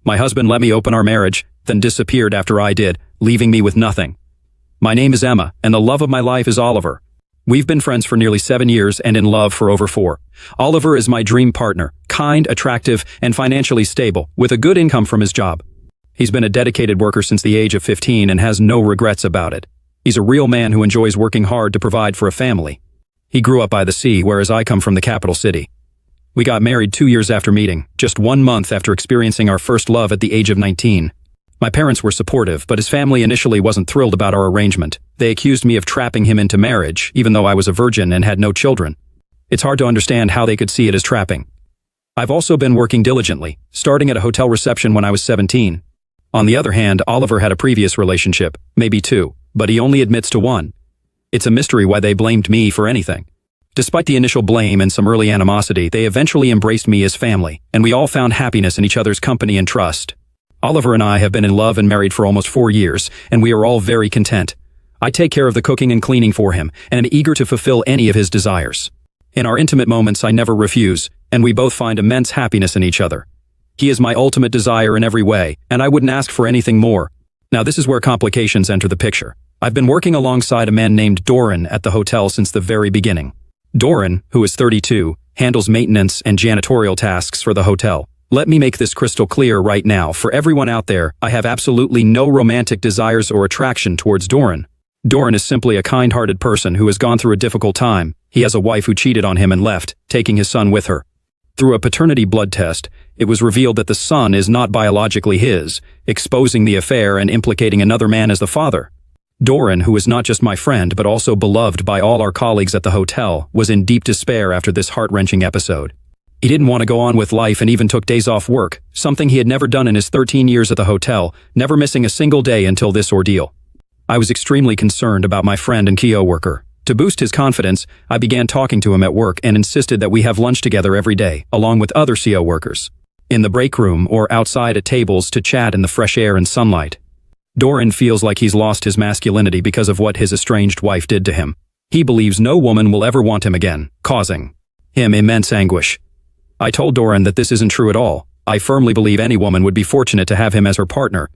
My husband let me open our marriage, then disappeared after I did, leaving me with nothing. My name is Emma, and the love of my life is Oliver. We've been friends for nearly 7 years and in love for over 4. Oliver is my dream partner, kind, attractive, and financially stable, with a good income from his job. He's been a dedicated worker since the age of 15 and has no regrets about it. He's a real man who enjoys working hard to provide for a family. He grew up by the sea, whereas I come from the capital city. We got married 2 years after meeting, just 1 month after experiencing our first love at the age of 19. My parents were supportive, but his family initially wasn't thrilled about our arrangement. They accused me of trapping him into marriage, even though I was a virgin and had no children. It's hard to understand how they could see it as trapping. I've also been working diligently, starting at a hotel reception when I was 17. On the other hand, Oliver had a previous relationship, maybe 2, but he only admits to 1. It's a mystery why they blamed me for anything. Despite the initial blame and some early animosity, they eventually embraced me as family, and we all found happiness in each other's company and trust. Oliver and I have been in love and married for almost 4 years, and we are all very content. I take care of the cooking and cleaning for him, and am eager to fulfill any of his desires. In our intimate moments, I never refuse, and we both find immense happiness in each other. He is my ultimate desire in every way, and I wouldn't ask for anything more. Now this is where complications enter the picture. I've been working alongside a man named Doran at the hotel since the very beginning. Doran, who is 32, handles maintenance and janitorial tasks for the hotel. Let me make this crystal clear right now. For everyone out there, I have absolutely no romantic desires or attraction towards Doran. Doran is simply a kind-hearted person who has gone through a difficult time. He has a wife who cheated on him and left, taking his son with her. Through a paternity blood test, it was revealed that the son is not biologically his, exposing the affair and implicating another man as the father. Doran, who is not just my friend but also beloved by all our colleagues at the hotel, was in deep despair after this heart-wrenching episode. He didn't want to go on with life and even took days off work, something he had never done in his 13 years at the hotel, never missing a single day until this ordeal. I was extremely concerned about my friend and co-worker. To boost his confidence, I began talking to him at work and insisted that we have lunch together every day, along with other CO workers, in the break room or outside at tables to chat in the fresh air and sunlight. Doran feels like he's lost his masculinity because of what his estranged wife did to him. He believes no woman will ever want him again, causing him immense anguish. I told Doran that this isn't true at all. I firmly believe any woman would be fortunate to have him as her partner.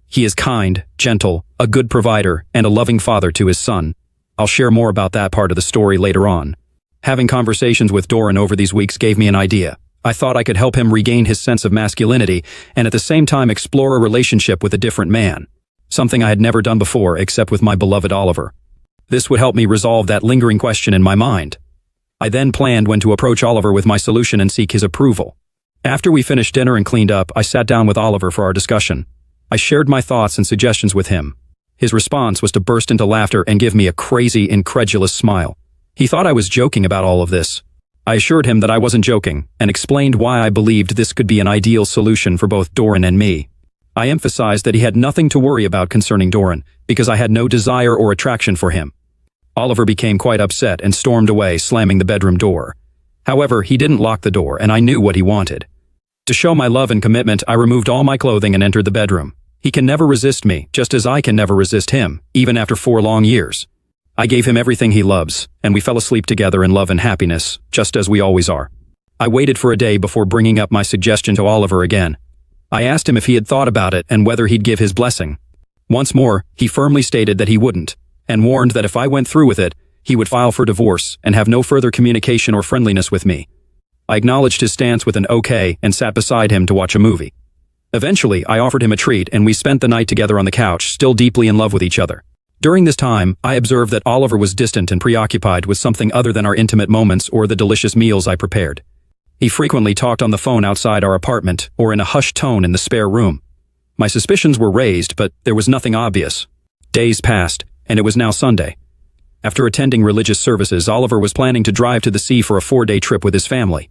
He is kind, gentle, a good provider, and a loving father to his son. I'll share more about that part of the story later on. Having conversations with Doran over these weeks gave me an idea. I thought I could help him regain his sense of masculinity and at the same time explore a relationship with a different man. Something I had never done before except with my beloved Oliver. This would help me resolve that lingering question in my mind. I then planned when to approach Oliver with my solution and seek his approval. After we finished dinner and cleaned up, I sat down with Oliver for our discussion. I shared my thoughts and suggestions with him. His response was to burst into laughter and give me a crazy, incredulous smile. He thought I was joking about all of this. I assured him that I wasn't joking and explained why I believed this could be an ideal solution for both Doran and me. I emphasized that he had nothing to worry about concerning Doran because I had no desire or attraction for him. Oliver became quite upset and stormed away, slamming the bedroom door. However, he didn't lock the door, and I knew what he wanted. To show my love and commitment, I removed all my clothing and entered the bedroom. He can never resist me, just as I can never resist him, even after 4 long years. I gave him everything he loves, and we fell asleep together in love and happiness, just as we always are. I waited for a day before bringing up my suggestion to Oliver again. I asked him if he had thought about it and whether he'd give his blessing. Once more, he firmly stated that he wouldn't, and warned that if I went through with it, he would file for divorce and have no further communication or friendliness with me. I acknowledged his stance with an okay and sat beside him to watch a movie. Eventually, I offered him a treat and we spent the night together on the couch, still deeply in love with each other. During this time, I observed that Oliver was distant and preoccupied with something other than our intimate moments or the delicious meals I prepared. He frequently talked on the phone outside our apartment or in a hushed tone in the spare room. My suspicions were raised, but there was nothing obvious. Days passed, and it was now Sunday. After attending religious services, Oliver was planning to drive to the sea for a 4-day trip with his family.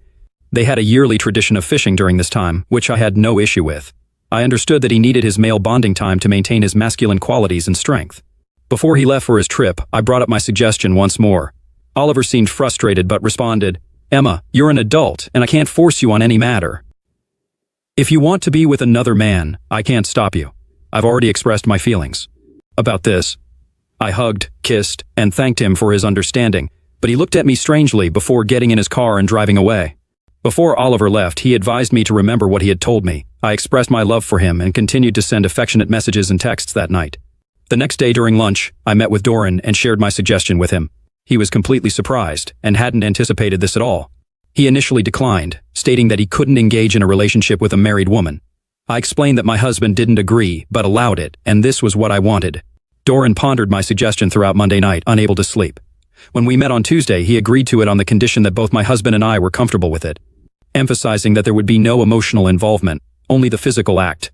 They had a yearly tradition of fishing during this time, which I had no issue with. I understood that he needed his male bonding time to maintain his masculine qualities and strength. Before he left for his trip, I brought up my suggestion once more. Oliver seemed frustrated but responded, "Emma, you're an adult, and I can't force you on any matter. If you want to be with another man, I can't stop you. I've already expressed my feelings about this." I hugged, kissed, and thanked him for his understanding, but he looked at me strangely before getting in his car and driving away. Before Oliver left, he advised me to remember what he had told me. I expressed my love for him and continued to send affectionate messages and texts that night. The next day during lunch, I met with Doran and shared my suggestion with him. He was completely surprised and hadn't anticipated this at all. He initially declined, stating that he couldn't engage in a relationship with a married woman. I explained that my husband didn't agree, but allowed it, and this was what I wanted. Doran pondered my suggestion throughout Monday night, unable to sleep. When we met on Tuesday, he agreed to it on the condition that both my husband and I were comfortable with it, emphasizing that there would be no emotional involvement, only the physical act.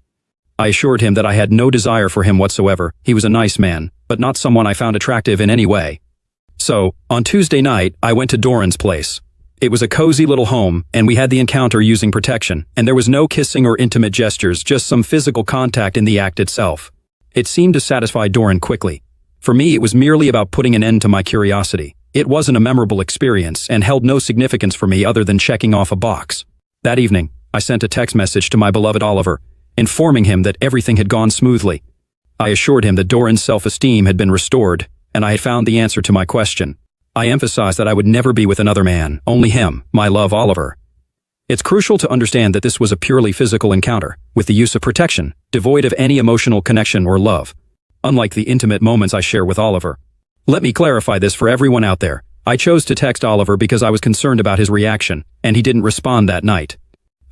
I assured him that I had no desire for him whatsoever. He was a nice man, but not someone I found attractive in any way. So, on Tuesday night, I went to Doran's place. It was a cozy little home, and we had the encounter using protection, and there was no kissing or intimate gestures, just some physical contact in the act itself. It seemed to satisfy Doran quickly. For me, it was merely about putting an end to my curiosity. It wasn't a memorable experience and held no significance for me other than checking off a box. That evening, I sent a text message to my beloved Oliver, informing him that everything had gone smoothly. I assured him that Doran's self-esteem had been restored, and I had found the answer to my question. I emphasized that I would never be with another man, only him, my love Oliver. It's crucial to understand that this was a purely physical encounter, with the use of protection, devoid of any emotional connection or love, unlike the intimate moments I share with Oliver. Let me clarify this for everyone out there. I chose to text Oliver because I was concerned about his reaction, and he didn't respond that night.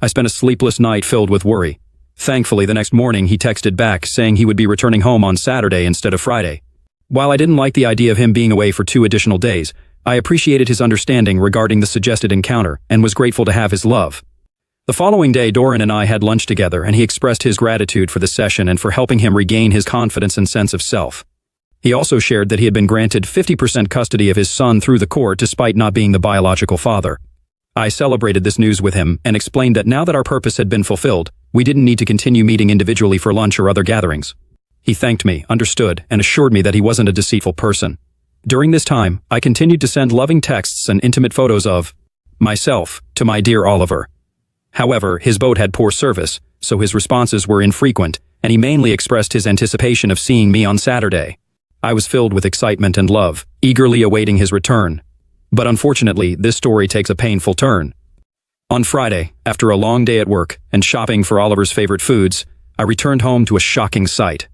I spent a sleepless night filled with worry. Thankfully, the next morning he texted back saying he would be returning home on Saturday instead of Friday. While I didn't like the idea of him being away for 2 additional days, I appreciated his understanding regarding the suggested encounter and was grateful to have his love. The following day, Doran and I had lunch together, and he expressed his gratitude for the session and for helping him regain his confidence and sense of self. He also shared that he had been granted 50% custody of his son through the court despite not being the biological father. I celebrated this news with him and explained that now that our purpose had been fulfilled, we didn't need to continue meeting individually for lunch or other gatherings. He thanked me, understood, and assured me that he wasn't a deceitful person. During this time, I continued to send loving texts and intimate photos of myself to my dear Oliver. However, his boat had poor service, so his responses were infrequent, and he mainly expressed his anticipation of seeing me on Saturday. I was filled with excitement and love, eagerly awaiting his return. But unfortunately, this story takes a painful turn. On Friday, after a long day at work and shopping for Oliver's favorite foods, I returned home to a shocking sight.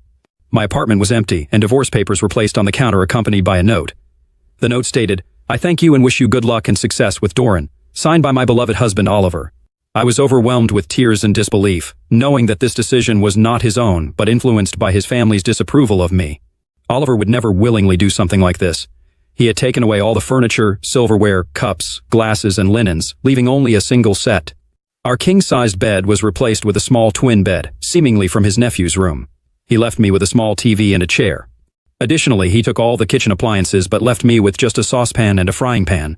My apartment was empty, and divorce papers were placed on the counter accompanied by a note. The note stated, "I thank you and wish you good luck and success with Doran," signed by my beloved husband Oliver. I was overwhelmed with tears and disbelief, knowing that this decision was not his own, but influenced by his family's disapproval of me. Oliver would never willingly do something like this. He had taken away all the furniture, silverware, cups, glasses, and linens, leaving only a single set. Our king-sized bed was replaced with a small twin bed, seemingly from his nephew's room. He left me with a small TV and a chair. Additionally, he took all the kitchen appliances but left me with just a saucepan and a frying pan.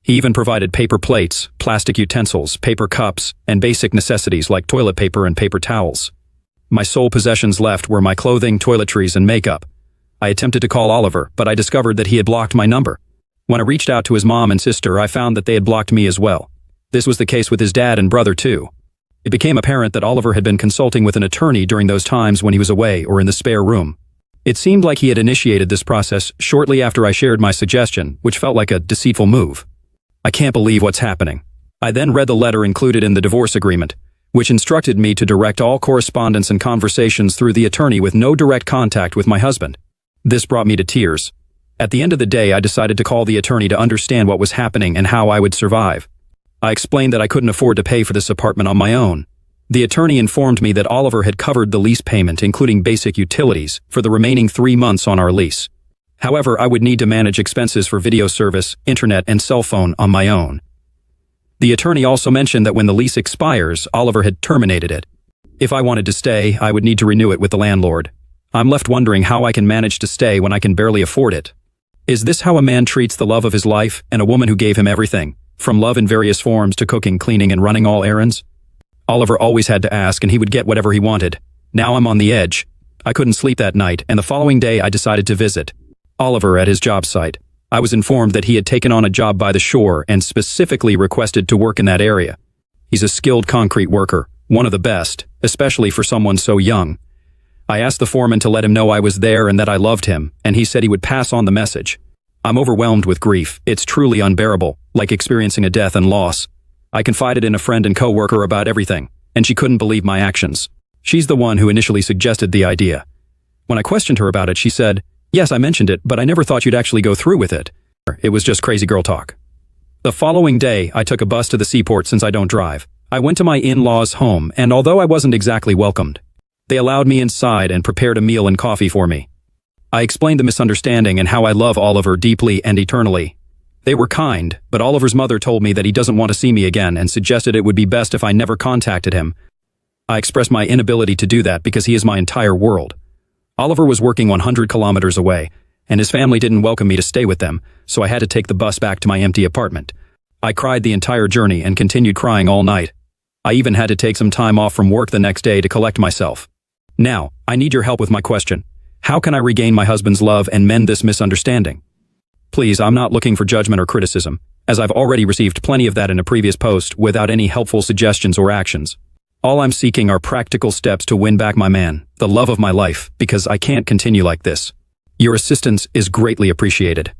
He even provided paper plates, plastic utensils, paper cups, and basic necessities like toilet paper and paper towels. My sole possessions left were my clothing, toiletries, and makeup. I attempted to call Oliver, but I discovered that he had blocked my number. When I reached out to his mom and sister, I found that they had blocked me as well. This was the case with his dad and brother too. It became apparent that Oliver had been consulting with an attorney during those times when he was away or in the spare room. It seemed like he had initiated this process shortly after I shared my suggestion, which felt like a deceitful move. I can't believe what's happening. I then read the letter included in the divorce agreement, which instructed me to direct all correspondence and conversations through the attorney with no direct contact with my husband. This brought me to tears. At the end of the day, I decided to call the attorney to understand what was happening and how I would survive. I explained that I couldn't afford to pay for this apartment on my own. The attorney informed me that Oliver had covered the lease payment, including basic utilities, for the remaining 3 months on our lease. However, I would need to manage expenses for video service, internet, and cell phone on my own. The attorney also mentioned that when the lease expires, Oliver had terminated it. If I wanted to stay, I would need to renew it with the landlord. I'm left wondering how I can manage to stay when I can barely afford it. Is this how a man treats the love of his life and a woman who gave him everything, from love in various forms to cooking, cleaning, and running all errands? Oliver always had to ask and he would get whatever he wanted. Now I'm on the edge. I couldn't sleep that night, and the following day I decided to visit Oliver at his job site. I was informed that he had taken on a job by the shore and specifically requested to work in that area. He's a skilled concrete worker, one of the best, especially for someone so young. I asked the foreman to let him know I was there and that I loved him, and he said he would pass on the message. I'm overwhelmed with grief. It's truly unbearable, like experiencing a death and loss. I confided in a friend and coworker about everything, and she couldn't believe my actions. She's the one who initially suggested the idea. When I questioned her about it, she said, "Yes, I mentioned it, but I never thought you'd actually go through with it. It was just crazy girl talk." The following day, I took a bus to the seaport since I don't drive. I went to my in-laws' home, and although I wasn't exactly welcomed, they allowed me inside and prepared a meal and coffee for me. I explained the misunderstanding and how I love Oliver deeply and eternally. They were kind, but Oliver's mother told me that he doesn't want to see me again and suggested it would be best if I never contacted him. I expressed my inability to do that because he is my entire world. Oliver was working 100 kilometers away, and his family didn't welcome me to stay with them, so I had to take the bus back to my empty apartment. I cried the entire journey and continued crying all night. I even had to take some time off from work the next day to collect myself. Now, I need your help with my question. How can I regain my husband's love and mend this misunderstanding? Please, I'm not looking for judgment or criticism, as I've already received plenty of that in a previous post without any helpful suggestions or actions. All I'm seeking are practical steps to win back my man, the love of my life, because I can't continue like this. Your assistance is greatly appreciated.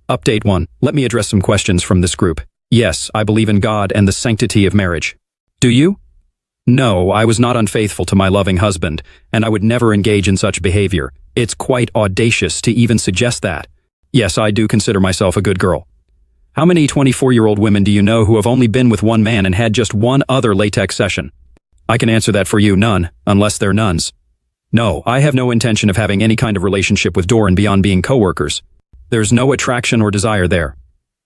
Update 1. Let me address some questions from this group. Yes, I believe in God and the sanctity of marriage. Do you? No, I was not unfaithful to my loving husband, and I would never engage in such behavior. It's quite audacious to even suggest that. Yes, I do consider myself a good girl. How many 24-year-old women do you know who have only been with one man and had just one other latex session? I can answer that for you, none, unless they're nuns. No, I have no intention of having any kind of relationship with Doran beyond being co-workers. There's no attraction or desire there.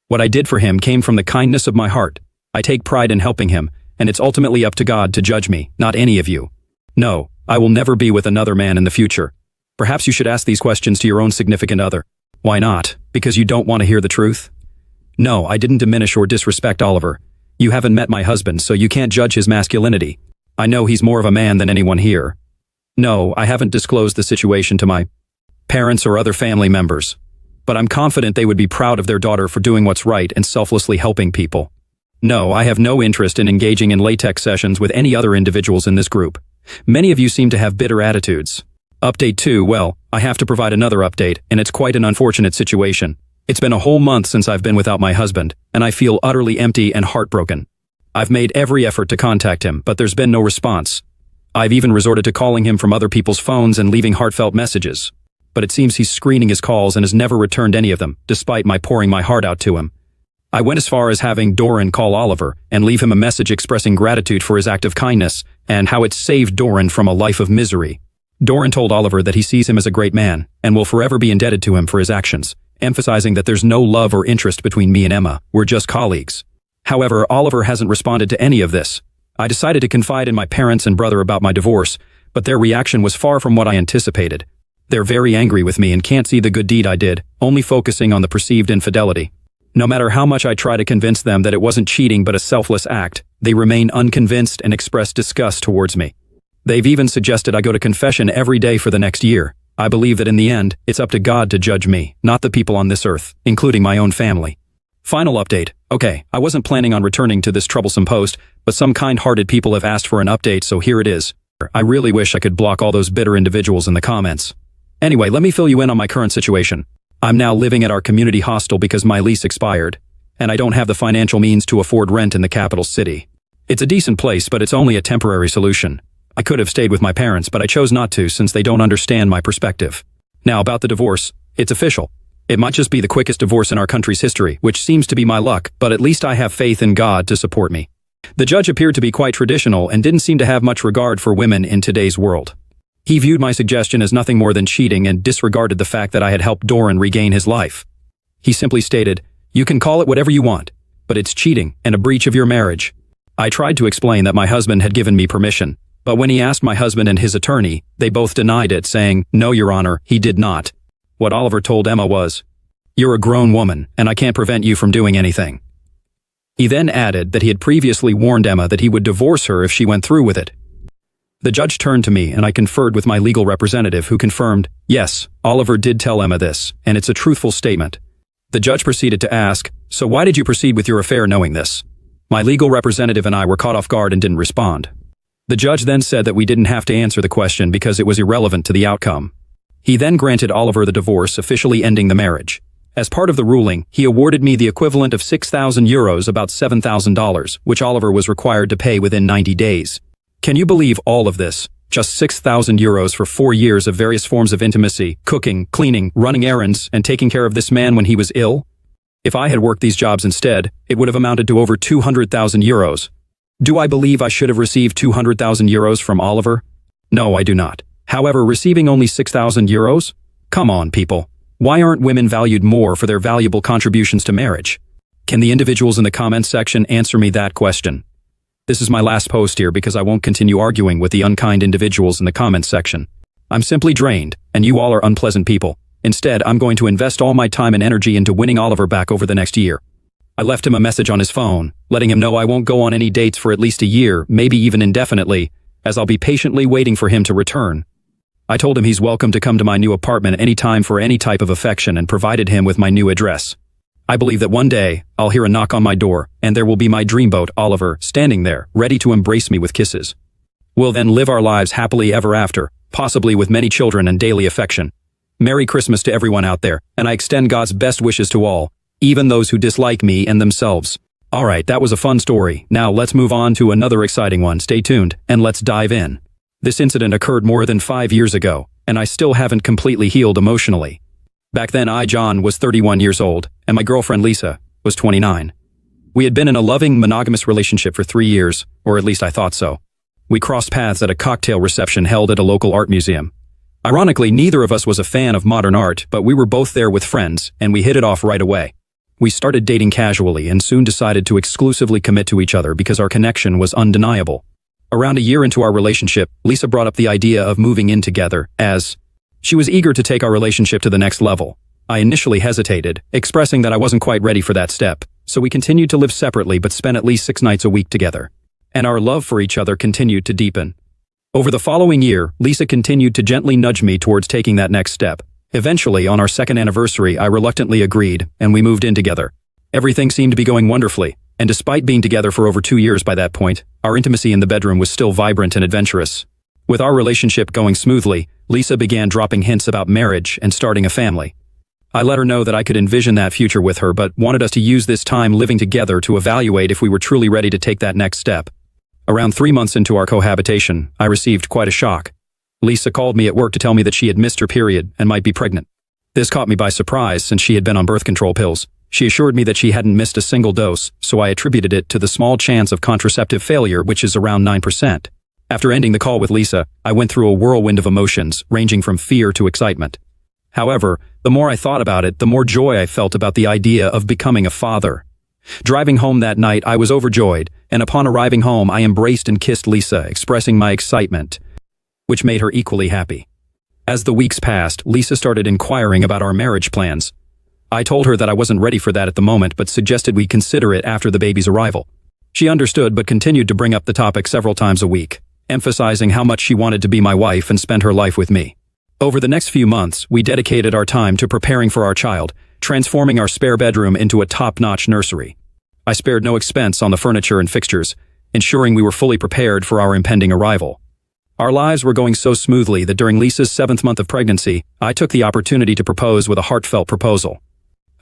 What I did for him came from the kindness of my heart. I take pride in helping him, and it's ultimately up to God to judge me, not any of you. No, I will never be with another man in the future. Perhaps you should ask these questions to your own significant other. Why not? Because you don't want to hear the truth? No, I didn't diminish or disrespect Oliver. You haven't met my husband, so you can't judge his masculinity. I know he's more of a man than anyone here. No, I haven't disclosed the situation to my parents or other family members. But I'm confident they would be proud of their daughter for doing what's right and selflessly helping people. No, I have no interest in engaging in latex sessions with any other individuals in this group. Many of you seem to have bitter attitudes. Update 2, well, I have to provide another update, and it's quite an unfortunate situation. It's been a whole month since I've been without my husband, and I feel utterly empty and heartbroken. I've made every effort to contact him, but there's been no response. I've even resorted to calling him from other people's phones and leaving heartfelt messages. But it seems he's screening his calls and has never returned any of them, despite my pouring my heart out to him. I went as far as having Doran call Oliver and leave him a message expressing gratitude for his act of kindness and how it saved Doran from a life of misery. Doran told Oliver that he sees him as a great man and will forever be indebted to him for his actions, emphasizing that there's no love or interest between me and Emma, we're just colleagues. However, Oliver hasn't responded to any of this. I decided to confide in my parents and brother about my divorce, but their reaction was far from what I anticipated. They're very angry with me and can't see the good deed I did, only focusing on the perceived infidelity. No matter how much I try to convince them that it wasn't cheating but a selfless act, they remain unconvinced and express disgust towards me. They've even suggested I go to confession every day for the next year. I believe that in the end, it's up to God to judge me, not the people on this earth, including my own family. Final update. Okay, I wasn't planning on returning to this troublesome post, but some kind-hearted people have asked for an update, so here it is. I really wish I could block all those bitter individuals in the comments. Anyway, let me fill you in on my current situation. I'm now living at our community hostel because my lease expired, and I don't have the financial means to afford rent in the capital city. It's a decent place, but it's only a temporary solution. I could have stayed with my parents, but I chose not to since they don't understand my perspective. Now about the divorce, it's official. It might just be the quickest divorce in our country's history, which seems to be my luck, but at least I have faith in God to support me. The judge appeared to be quite traditional and didn't seem to have much regard for women in today's world. He viewed my suggestion as nothing more than cheating and disregarded the fact that I had helped Doran regain his life. He simply stated, "You can call it whatever you want, but it's cheating and a breach of your marriage." I tried to explain that my husband had given me permission, but when he asked my husband and his attorney, they both denied it, saying, "No, Your Honor, he did not." What Oliver told Emma was, "You're a grown woman, and I can't prevent you from doing anything." He then added that he had previously warned Emma that he would divorce her if she went through with it. The judge turned to me and I conferred with my legal representative who confirmed, yes, Oliver did tell Emma this, and it's a truthful statement. The judge proceeded to ask, "So why did you proceed with your affair knowing this?" My legal representative and I were caught off guard and didn't respond. The judge then said that we didn't have to answer the question because it was irrelevant to the outcome. He then granted Oliver the divorce, officially ending the marriage. As part of the ruling, he awarded me the equivalent of €6,000, about $7,000, which Oliver was required to pay within 90 days. Can you believe all of this? Just €6,000 for 4 years of various forms of intimacy, cooking, cleaning, running errands, and taking care of this man when he was ill? If I had worked these jobs instead, it would have amounted to over €200,000. Do I believe I should have received €200,000 from Oliver? No, I do not. However, receiving only €6,000? Come on, people. Why aren't women valued more for their valuable contributions to marriage? Can the individuals in the comments section answer me that question? This is my last post here because I won't continue arguing with the unkind individuals in the comments section. I'm simply drained, and you all are unpleasant people. Instead, I'm going to invest all my time and energy into winning Oliver back over the next year. I left him a message on his phone, letting him know I won't go on any dates for at least a year, maybe even indefinitely, as I'll be patiently waiting for him to return. I told him he's welcome to come to my new apartment anytime for any type of affection and provided him with my new address. I believe that one day, I'll hear a knock on my door, and there will be my dreamboat, Oliver, standing there, ready to embrace me with kisses. We'll then live our lives happily ever after, possibly with many children and daily affection. Merry Christmas to everyone out there, and I extend God's best wishes to all, even those who dislike me and themselves. Alright, that was a fun story. Now let's move on to another exciting one. Stay tuned, and let's dive in. This incident occurred more than 5 years ago, and I still haven't completely healed emotionally. Back then John, was 31 years old, and my girlfriend Lisa was 29. We had been in a loving, monogamous relationship for 3 years, or at least I thought so. We crossed paths at a cocktail reception held at a local art museum. Ironically, neither of us was a fan of modern art, but we were both there with friends, and we hit it off right away. We started dating casually and soon decided to exclusively commit to each other because our connection was undeniable. Around a year into our relationship, Lisa brought up the idea of moving in together, as she was eager to take our relationship to the next level. I initially hesitated, expressing that I wasn't quite ready for that step, so we continued to live separately but spent at least 6 nights a week together. And our love for each other continued to deepen. Over the following year, Lisa continued to gently nudge me towards taking that next step. Eventually, on our 2nd anniversary, I reluctantly agreed, and we moved in together. Everything seemed to be going wonderfully, and despite being together for over 2 years by that point, our intimacy in the bedroom was still vibrant and adventurous. With our relationship going smoothly, Lisa began dropping hints about marriage and starting a family. I let her know that I could envision that future with her, but wanted us to use this time living together to evaluate if we were truly ready to take that next step. Around 3 months into our cohabitation, I received quite a shock. Lisa called me at work to tell me that she had missed her period and might be pregnant. This caught me by surprise since she had been on birth control pills. She assured me that she hadn't missed a single dose, so I attributed it to the small chance of contraceptive failure, which is around 9%. After ending the call with Lisa, I went through a whirlwind of emotions, ranging from fear to excitement. However, the more I thought about it, the more joy I felt about the idea of becoming a father. Driving home that night, I was overjoyed, and upon arriving home, I embraced and kissed Lisa, expressing my excitement, which made her equally happy. As the weeks passed, Lisa started inquiring about our marriage plans. I told her that I wasn't ready for that at the moment, but suggested we consider it after the baby's arrival. She understood but continued to bring up the topic several times a week, emphasizing how much she wanted to be my wife and spend her life with me. Over the next few months, we dedicated our time to preparing for our child, transforming our spare bedroom into a top-notch nursery. I spared no expense on the furniture and fixtures, ensuring we were fully prepared for our impending arrival. Our lives were going so smoothly that during Lisa's 7th month of pregnancy, I took the opportunity to propose with a heartfelt proposal.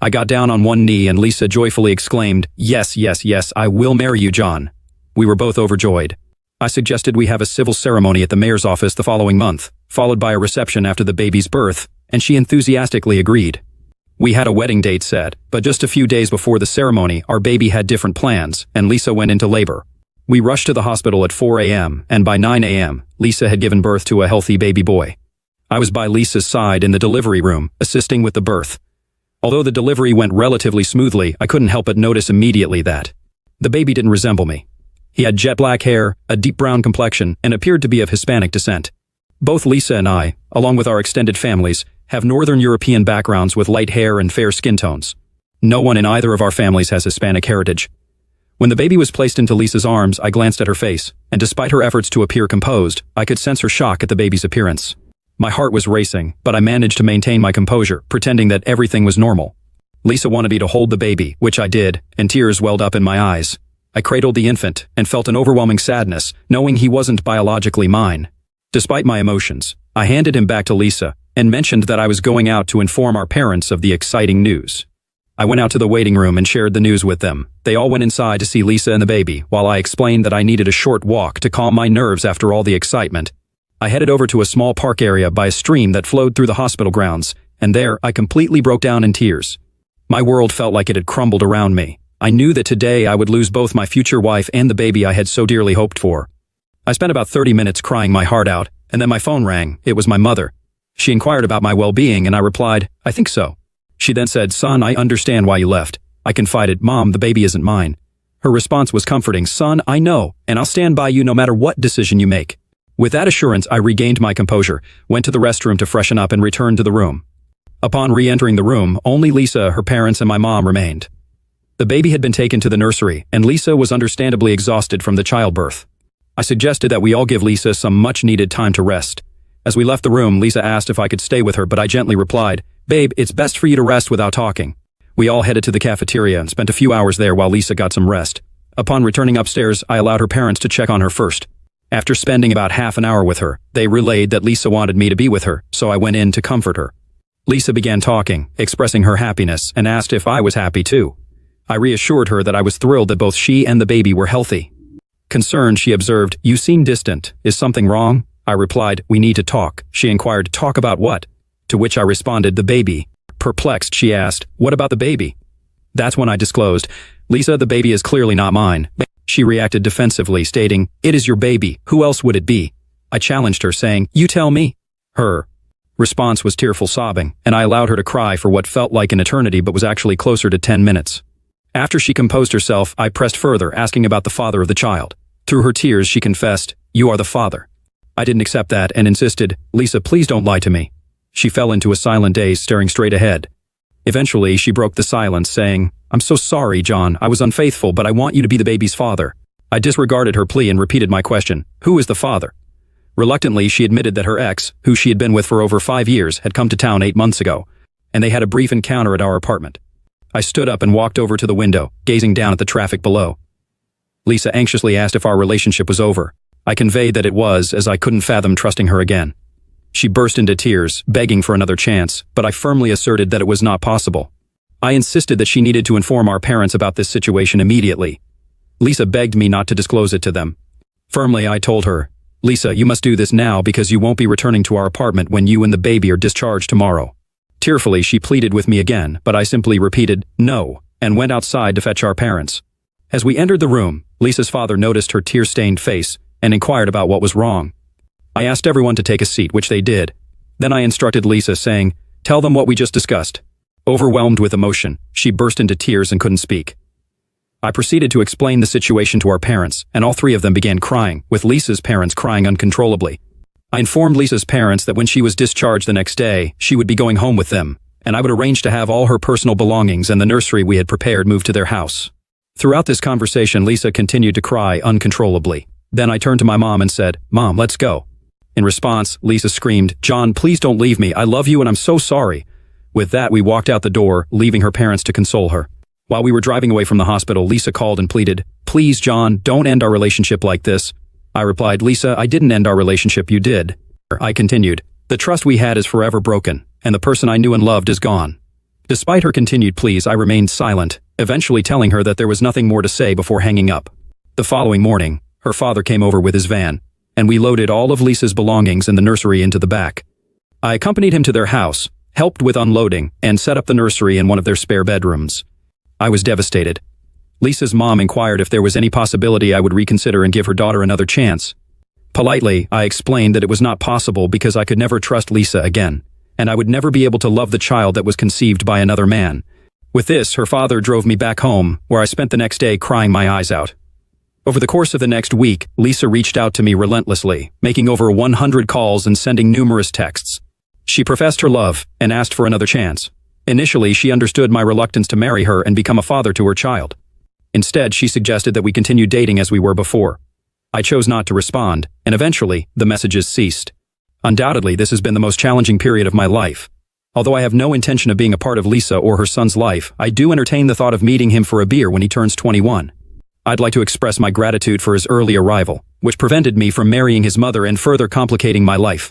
I got down on one knee and Lisa joyfully exclaimed, "Yes, yes, yes, I will marry you, John." We were both overjoyed. I suggested we have a civil ceremony at the mayor's office the following month, followed by a reception after the baby's birth, and she enthusiastically agreed. We had a wedding date set, but just a few days before the ceremony, our baby had different plans, and Lisa went into labor. We rushed to the hospital at 4 a.m., and by 9 a.m., Lisa had given birth to a healthy baby boy. I was by Lisa's side in the delivery room, assisting with the birth. Although the delivery went relatively smoothly, I couldn't help but notice immediately that the baby didn't resemble me. He had jet black hair, a deep brown complexion, and appeared to be of Hispanic descent. Both Lisa and I, along with our extended families, have Northern European backgrounds with light hair and fair skin tones. No one in either of our families has Hispanic heritage. When the baby was placed into Lisa's arms, I glanced at her face, and despite her efforts to appear composed, I could sense her shock at the baby's appearance. My heart was racing, but I managed to maintain my composure, pretending that everything was normal. Lisa wanted me to hold the baby, which I did, and tears welled up in my eyes. I cradled the infant, and felt an overwhelming sadness, knowing he wasn't biologically mine. Despite my emotions, I handed him back to Lisa, and mentioned that I was going out to inform our parents of the exciting news. I went out to the waiting room and shared the news with them. They all went inside to see Lisa and the baby, while I explained that I needed a short walk to calm my nerves after all the excitement. I headed over to a small park area by a stream that flowed through the hospital grounds, and there I completely broke down in tears. My world felt like it had crumbled around me. I knew that today I would lose both my future wife and the baby I had so dearly hoped for. I spent about 30 minutes crying my heart out, and then my phone rang. It was my mother. She inquired about my well-being, and I replied, "I think so." She then said, "Son, I understand why you left." I confided, "Mom, the baby isn't mine." Her response was comforting, "Son, I know, and I'll stand by you no matter what decision you make." With that assurance, I regained my composure, went to the restroom to freshen up, and returned to the room. Upon re-entering the room, only Lisa, her parents, and my mom remained. The baby had been taken to the nursery, and Lisa was understandably exhausted from the childbirth. I suggested that we all give Lisa some much-needed time to rest. As we left the room, Lisa asked if I could stay with her, but I gently replied, "Babe, it's best for you to rest without talking." We all headed to the cafeteria and spent a few hours there while Lisa got some rest. Upon returning upstairs, I allowed her parents to check on her first. After spending about half an hour with her, they relayed that Lisa wanted me to be with her, so I went in to comfort her. Lisa began talking, expressing her happiness, and asked if I was happy too. I reassured her that I was thrilled that both she and the baby were healthy. Concerned, she observed, "You seem distant. Is something wrong?" I replied, "We need to talk." She inquired, "Talk about what?" To which I responded, "The baby." Perplexed, she asked, "What about the baby?" That's when I disclosed, "Lisa, the baby is clearly not mine." She reacted defensively, stating, "It is your baby. Who else would it be?" I challenged her, saying, "You tell me." Her response was tearful sobbing, and I allowed her to cry for what felt like an eternity but was actually closer to 10 minutes. After she composed herself, I pressed further, asking about the father of the child. Through her tears, she confessed, "You are the father." I didn't accept that and insisted, "Lisa, please don't lie to me." She fell into a silent daze, staring straight ahead. Eventually, she broke the silence, saying, "I'm so sorry, John. I was unfaithful, but I want you to be the baby's father." I disregarded her plea and repeated my question, "Who is the father?" Reluctantly, she admitted that her ex, who she had been with for over 5 years, had come to town 8 months ago, and they had a brief encounter at our apartment. I stood up and walked over to the window, gazing down at the traffic below. Lisa anxiously asked if our relationship was over. I conveyed that it was, as I couldn't fathom trusting her again. She burst into tears, begging for another chance, but I firmly asserted that it was not possible. I insisted that she needed to inform our parents about this situation immediately. Lisa begged me not to disclose it to them. Firmly, I told her, "Lisa, you must do this now because you won't be returning to our apartment when you and the baby are discharged tomorrow." Tearfully, she pleaded with me again, but I simply repeated, "No," and went outside to fetch our parents. As we entered the room, Lisa's father noticed her tear-stained face and inquired about what was wrong. I asked everyone to take a seat, which they did. Then I instructed Lisa, saying, "Tell them what we just discussed." Overwhelmed with emotion, she burst into tears and couldn't speak. I proceeded to explain the situation to our parents, and all three of them began crying, with Lisa's parents crying uncontrollably. I informed Lisa's parents that when she was discharged the next day, she would be going home with them, and I would arrange to have all her personal belongings and the nursery we had prepared moved to their house. Throughout this conversation, Lisa continued to cry uncontrollably. Then I turned to my mom and said, "Mom, let's go." In response, Lisa screamed, "John, please don't leave me. I love you and I'm so sorry." With that, we walked out the door, leaving her parents to console her. While we were driving away from the hospital, Lisa called and pleaded, "Please, John, don't end our relationship like this." I replied, "Lisa, I didn't end our relationship, you did." I continued, "The trust we had is forever broken, and the person I knew and loved is gone." Despite her continued pleas, I remained silent, eventually telling her that there was nothing more to say before hanging up. The following morning, her father came over with his van, and we loaded all of Lisa's belongings in the nursery into the back. I accompanied him to their house, helped with unloading, and set up the nursery in one of their spare bedrooms. I was devastated. Lisa's mom inquired if there was any possibility I would reconsider and give her daughter another chance. Politely, I explained that it was not possible because I could never trust Lisa again, and I would never be able to love the child that was conceived by another man. With this, her father drove me back home, where I spent the next day crying my eyes out. Over the course of the next week, Lisa reached out to me relentlessly, making over 100 calls and sending numerous texts. She professed her love and asked for another chance. Initially, she understood my reluctance to marry her and become a father to her child. Instead, she suggested that we continue dating as we were before. I chose not to respond, and eventually, the messages ceased. Undoubtedly, this has been the most challenging period of my life. Although I have no intention of being a part of Lisa or her son's life, I do entertain the thought of meeting him for a beer when he turns 21. I'd like to express my gratitude for his early arrival, which prevented me from marrying his mother and further complicating my life.